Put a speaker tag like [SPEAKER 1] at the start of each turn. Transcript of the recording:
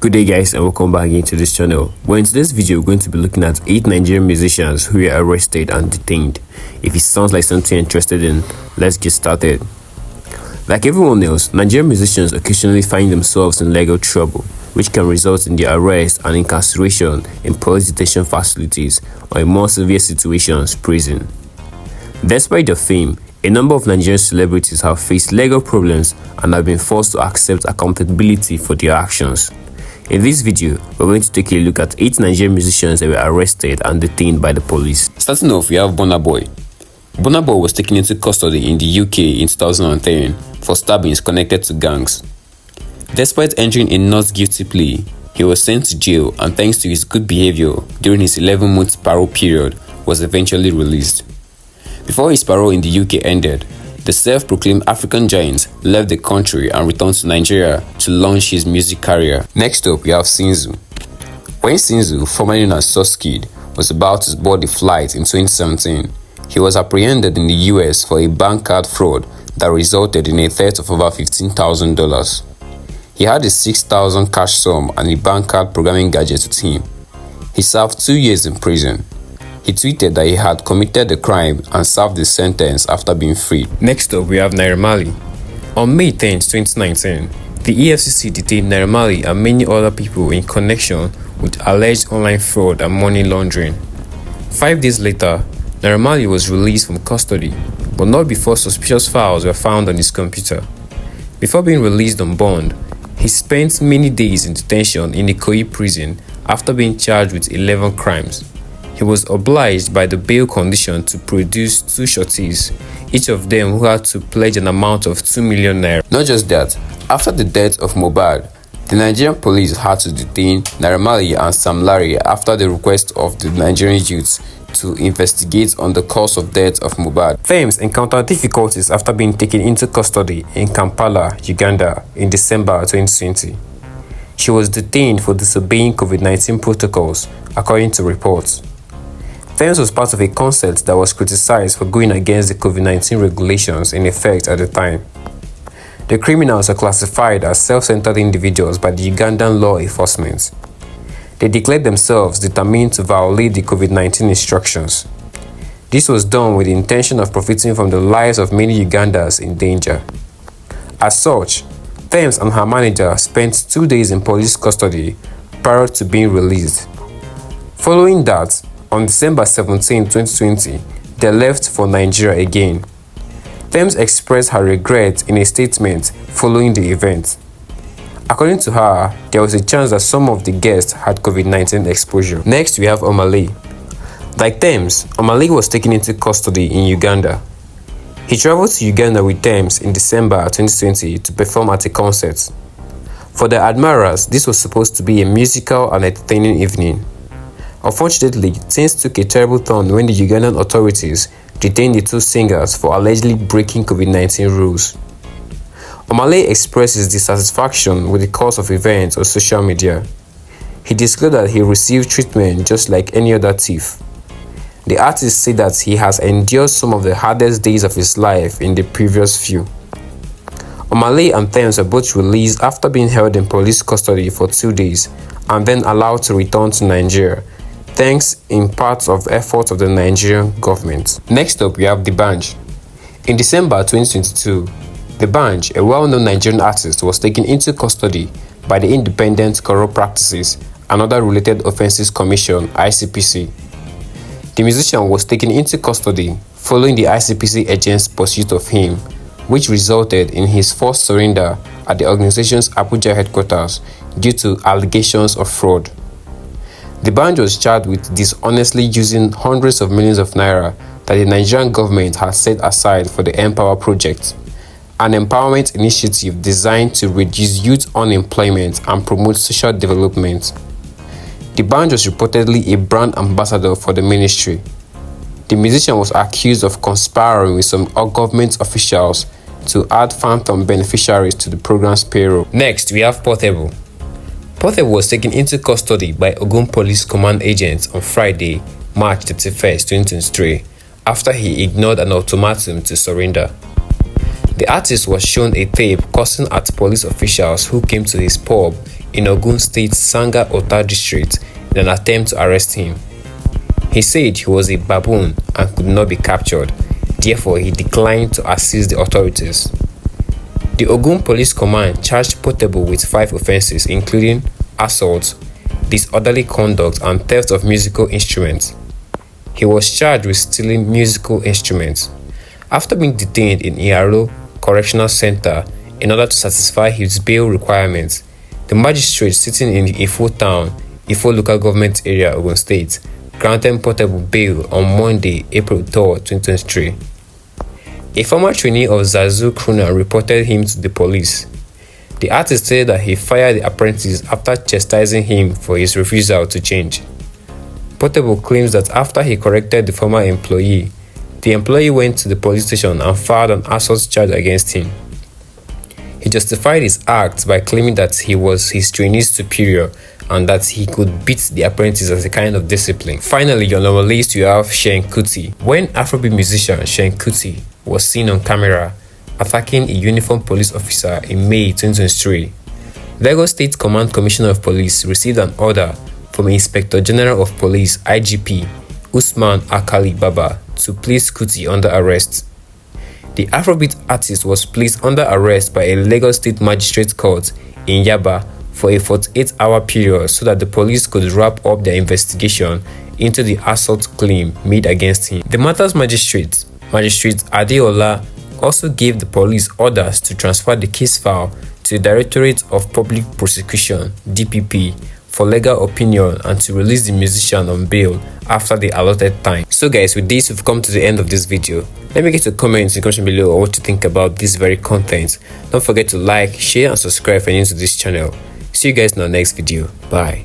[SPEAKER 1] Good day guys, and welcome back into this channel. Well, in today's video we're going to be looking at 8 Nigerian musicians who were arrested and detained. If it sounds like something you're interested in, let's get started. Like everyone else, Nigerian musicians occasionally find themselves in legal trouble, which can result in their arrest and incarceration in police detention facilities, or in more severe situations, prison. Despite their fame, a number of Nigerian celebrities have faced legal problems and have been forced to accept accountability for their actions. In this video, we're going to take a look at 8 Nigerian musicians that were arrested and detained by the police. Starting off, we have Burna Boy. Burna Boy was taken into custody in the UK in 2010 for stabbings connected to gangs. Despite entering a not guilty plea, he was sent to jail and thanks to his good behavior during his 11-month parole period, was eventually released. Before his parole in the UK ended, the self-proclaimed African giant left the country and returned to Nigeria to launch his music career. Next up, we have Sinzu. When Sinzu, formerly known as Suskid, was about to board a flight in 2017, he was apprehended in the US for a bank card fraud that resulted in a theft of over $15,000. He had a $6,000 cash sum and a bank card programming gadget with him. He served 2 years in prison. He tweeted that he had committed the crime and served the sentence after being freed. Next up, we have Naira Marley. On May 10, 2019, the EFCC detained Naira Marley and many other people in connection with alleged online fraud and money laundering. 5 days later, Naira Marley was released from custody, but not before suspicious files were found on his computer. Before being released on bond, he spent many days in detention in Ikoyi prison after being charged with 11 crimes. He was obliged by the bail condition to produce 2 shorties, each of them who had to pledge an amount of 2 million naira. Not just that, after the death of Mohbad, the Nigerian police had to detain Naira Marley and Sam Larry after the request of the Nigerian youths to investigate on the cause of death of Mohbad. Thames encountered difficulties after being taken into custody in Kampala, Uganda in December 2020. She was detained for disobeying COVID-19 protocols, according to reports. Thames was part of a concert that was criticized for going against the COVID-19 regulations in effect at the time. The criminals are classified as self-centered individuals by the Ugandan law enforcement. They declared themselves determined to violate the COVID-19 instructions. This was done with the intention of profiting from the lives of many Ugandans in danger. As such, Thames and her manager spent 2 days in police custody prior to being released. Following that, on December 17, 2020, they left for Nigeria again. Thames expressed her regret in a statement following the event. According to her, there was a chance that some of the guests had COVID-19 exposure. Next, we have Omale. Like Thames, Omale was taken into custody in Uganda. He traveled to Uganda with Thames in December 2020 to perform at a concert. For the admirers, this was supposed to be a musical and entertaining evening. Unfortunately, things took a terrible turn when the Ugandan authorities detained the 2 singers for allegedly breaking COVID-19 rules. Omale expressed his dissatisfaction with the course of events on social media. He disclosed that he received treatment just like any other thief. The artist said that he has endured some of the hardest days of his life in the previous few. Omale and Thames were both released after being held in police custody for 2 days and then allowed to return to Nigeria, thanks in part of efforts of the Nigerian government. Next up, we have D'banj. In December 2022, D'banj, a well-known Nigerian artist, was taken into custody by the Independent Corrupt Practices and Other Related Offences Commission (ICPC). The musician was taken into custody following the ICPC agents' pursuit of him, which resulted in his forced surrender at the organization's Abuja headquarters due to allegations of fraud. D'banj was charged with dishonestly using hundreds of millions of naira that the Nigerian government had set aside for the Empower Project, an empowerment initiative designed to reduce youth unemployment and promote social development. D'banj was reportedly a brand ambassador for the ministry. The musician was accused of conspiring with some government officials to add phantom beneficiaries to the program's payroll. Next, we have Portable. Portable was taken into custody by Ogun Police Command agents on Friday, March 31, 2023, after he ignored an ultimatum to surrender. The artist was shown a tape cursing at police officials who came to his pub in Ogun State's Sanga Ota district in an attempt to arrest him. He said he was a baboon and could not be captured, therefore he declined to assist the authorities. The Ogun Police Command charged Portable with 5 offenses including assault, disorderly conduct and theft of musical instruments. He was charged with stealing musical instruments. After being detained in Iaro Correctional Center in order to satisfy his bail requirements, the magistrate sitting in Ifo Town, Ifo Local Government Area, Ogun State, granted Portable bail on Monday, April 3, 2023. A former trainee of Zazu Kruna reported him to the police. The artist said that he fired the apprentice after chastising him for his refusal to change. Portable claims that after he corrected the former employee, the employee went to the police station and filed an assault charge against him. He justified his act by claiming that he was his trainee's superior and that he could beat the apprentice as a kind of discipline. Finally, on our list you have Seun Kuti. When Afrobeat musician Seun Kuti was seen on camera attacking a uniformed police officer in May 2023, Lagos State Command Commissioner of Police received an order from Inspector General of Police IGP Usman Akali Baba to place Kuti under arrest. The Afrobeat artist was placed under arrest by a Lagos State Magistrate Court in Yaba for a 48-hour period so that the police could wrap up their investigation into the assault claim made against him. The matter's Magistrate Adeola, also gave the police orders to transfer the case file to the Directorate of Public Prosecution (DPP) for legal opinion and to release the musician on bail after the allotted time. So guys, with this we've come to the end of this video. Let me get a comment in the section below on what you think about this very content. Don't forget to like, share and subscribe if you're new to this channel. See you guys in our next video. Bye.